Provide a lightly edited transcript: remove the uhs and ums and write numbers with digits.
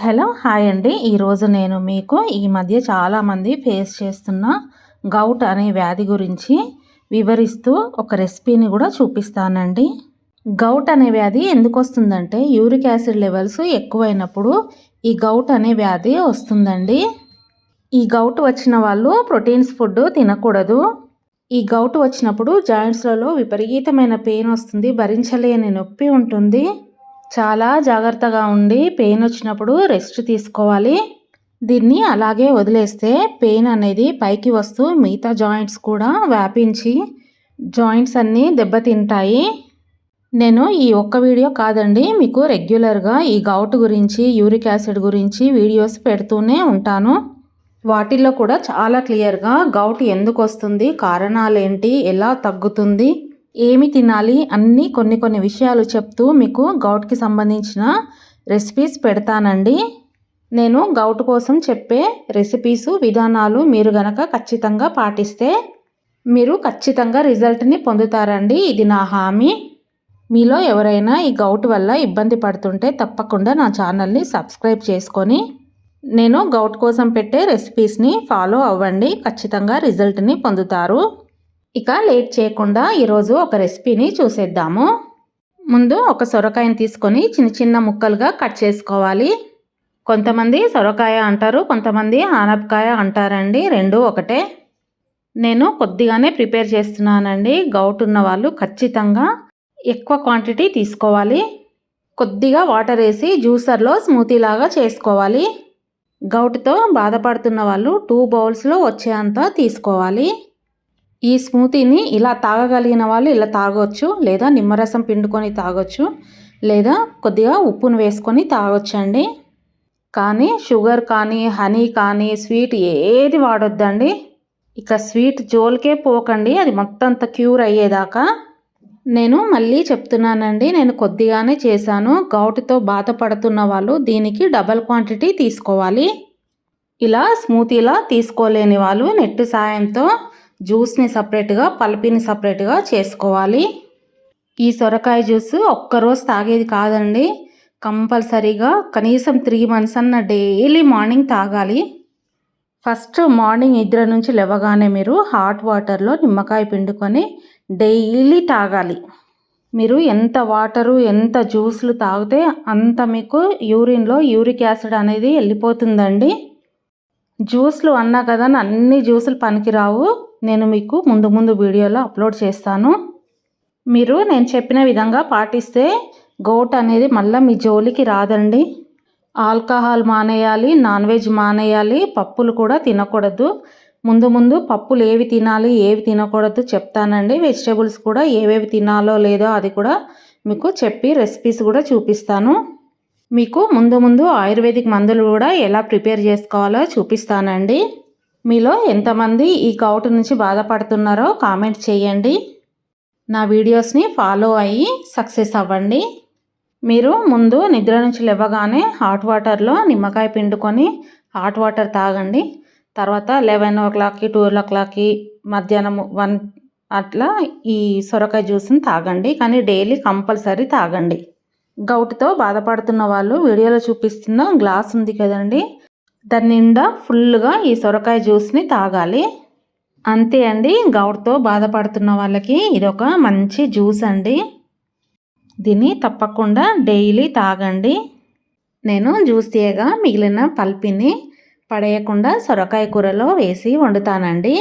Hello hi అండి. ఈరోజు నేను మీకు ఈ మధ్య చాలామంది ఫేస్ చేస్తున్న గౌట్ అనే వ్యాధి గురించి వివరిస్తూ ఒక రెసిపీని కూడా చూపిస్తానండి. గౌట్ అనే వ్యాధి ఎందుకు వస్తుందంటే యూరిక్ యాసిడ్ లెవెల్స్ ఎక్కువైనప్పుడు ఈ గౌట్ అనే వ్యాధి వస్తుందండి. ఈ గౌట్ వచ్చిన వాళ్ళు ప్రోటీన్స్ ఫుడ్ తినకూడదు. ఈ గౌట్ వచ్చినప్పుడు జాయింట్స్లలో విపరీతమైన పెయిన్ వస్తుంది, భరించలేని నొప్పి ఉంటుంది. చాలా జాగ్రత్తగా ఉండి పెయిన్ వచ్చినప్పుడు రెస్ట్ తీసుకోవాలి. దీన్ని అలాగే వదిలేస్తే పెయిన్ అనేది పైకి వస్తూ మిగతా జాయింట్స్ కూడా వ్యాపించి జాయింట్స్ అన్నీ దెబ్బతింటాయి. నేను ఈ ఒక్క వీడియో కాదండి, మీకు రెగ్యులర్గా ఈ గౌట్ గురించి యూరిక్ యాసిడ్ గురించి వీడియోస్ పెడుతూనే ఉంటాను. వాటిల్లో కూడా చాలా క్లియర్గా గౌట్ ఎందుకు వస్తుంది, కారణాలేంటి, ఎలా తగ్గుతుంది, ఏమి తినాలి అన్నీ కొన్ని విషయాలు చెప్తూ మీకు గౌట్కి సంబంధించిన రెసిపీస్ పెడతానండి. నేను గౌట్ కోసం చెప్పే రెసిపీసు విధానాలు మీరు గనక ఖచ్చితంగా పాటిస్తే మీరు ఖచ్చితంగా రిజల్ట్ని పొందుతారండి. ఇది నా హామీ. మీలో ఎవరైనా ఈ గౌట్ వల్ల ఇబ్బంది పడుతుంటే తప్పకుండా నా ఛానల్ని సబ్స్క్రైబ్ చేసుకొని నేను గౌట్ కోసం పెట్టే రెసిపీస్ని ఫాలో అవ్వండి. ఖచ్చితంగా రిజల్ట్ని పొందుతారు. ఇక లేట్ చేయకుండా ఈరోజు ఒక రెసిపీని చూసేద్దాము. ముందు ఒక సొరకాయని తీసుకొని చిన్న చిన్న ముక్కలుగా కట్ చేసుకోవాలి. కొంతమంది సొరకాయ అంటారు, కొంతమంది ఆనపకాయ అంటారండి, రెండు ఒకటే. నేను కొద్దిగానే ప్రిపేర్ చేస్తున్నానండి. గౌట్ ఉన్న వాళ్ళు ఖచ్చితంగా ఎక్కువ క్వాంటిటీ తీసుకోవాలి. కొద్దిగా వాటర్ వేసి జ్యూసర్లో స్మూతీ లాగా చేసుకోవాలి. గౌట్తో బాధపడుతున్న వాళ్ళు 2 బౌల్స్లో వచ్చేంత తీసుకోవాలి. ఈ స్మూతీని ఇలా తాగగలిగిన వాళ్ళు ఇలా తాగొచ్చు, లేదా నిమ్మరసం పిండుకొని తాగొచ్చు, లేదా కొద్దిగా ఉప్పును వేసుకొని తాగొచ్చండి. కానీ షుగర్ కానీ హనీ కానీ స్వీట్ ఏది వాడొద్దండి. ఇక స్వీట్ జోలికే పోకండి, అది మొత్తం అంత క్యూర్ అయ్యేదాకా. నేను మళ్ళీ చెప్తున్నానండి, నేను కొద్దిగానే చేశాను. గౌట్తో బాధపడుతున్న వాళ్ళు దీనికి డబల్ క్వాంటిటీ తీసుకోవాలి. ఇలా స్మూతీలా తీసుకోలేని వాళ్ళు నెట్ సాయంతో జ్యూస్ని సపరేట్గా, పల్పీని సపరేట్గా చేసుకోవాలి. ఈ సొరకాయ జ్యూస్ ఒక్కరోజు తాగేది కాదండి, కంపల్సరీగా కనీసం 3 months అన్న డైలీ మార్నింగ్ తాగాలి. ఫస్ట్ మార్నింగ్ నిద్ర నుంచి లేవగానే మీరు హాట్ వాటర్లో నిమ్మకాయ పిండుకొని డైలీ తాగాలి. మీరు ఎంత వాటరు ఎంత జ్యూస్లు తాగితే అంత మీకు యూరిన్లో యూరిక్ యాసిడ్ అనేది వెళ్ళిపోతుందండి. జ్యూస్లు అన్నా కదా, అన్ని జ్యూసులు పనికిరావు. నేను మీకు ముందు వీడియోలో అప్లోడ్ చేస్తాను. మీరు నేను చెప్పిన విధంగా పాటిస్తే గౌట్ అనేది మళ్ళీ మీ జోలికి రాదండి. ఆల్కహాల్ మానేయాలి, నాన్ వెజ్ మానేయాలి, పప్పులు కూడా తినకూడదు. ముందు పప్పులు ఏవి తినాలి ఏవి తినకూడదు చెప్తానండి. వెజిటేబుల్స్ కూడా ఏవేవి తినాలో లేదో అది కూడా మీకు చెప్పి రెసిపీస్ కూడా చూపిస్తాను. మీకు ముందు ఆయుర్వేదిక్ మందులు కూడా ఎలా ప్రిపేర్ చేసుకోవాలో చూపిస్తానండి. మీలో ఎంతమంది ఈ గౌట్ నుంచి బాధపడుతున్నారో కామెంట్ చేయండి. నా వీడియోస్ని ఫాలో అయ్యి సక్సెస్ అవ్వండి. మీరు ముందు నిద్ర నుంచి లేవగానే హాట్ వాటర్లో నిమ్మకాయ పిండుకొని హాట్ వాటర్ తాగండి. తర్వాత 11 o'clockకి 12 o'clockకి మధ్యాహ్నం 1 అట్లా ఈ సొరకాయ జ్యూస్ని తాగండి. కానీ డైలీ కంపల్సరీ తాగండి. గౌట్తో బాధపడుతున్న వాళ్ళు వీడియోలో చూపిస్తున్న గ్లాస్ ఉంది కదండి, దాని నిండా ఫుల్గా ఈ సొరకాయ జ్యూస్ని తాగాలి. అంతే అండి, గౌట్తో బాధపడుతున్న వాళ్ళకి ఇదొక మంచి జ్యూస్ అండి. దీన్ని తప్పకుండా డైలీ తాగండి. నేను జ్యూస్ తీయగా మిగిలిన పల్పిని పడేయకుండా సొరకాయ కూరలో వేసి వండుతానండి.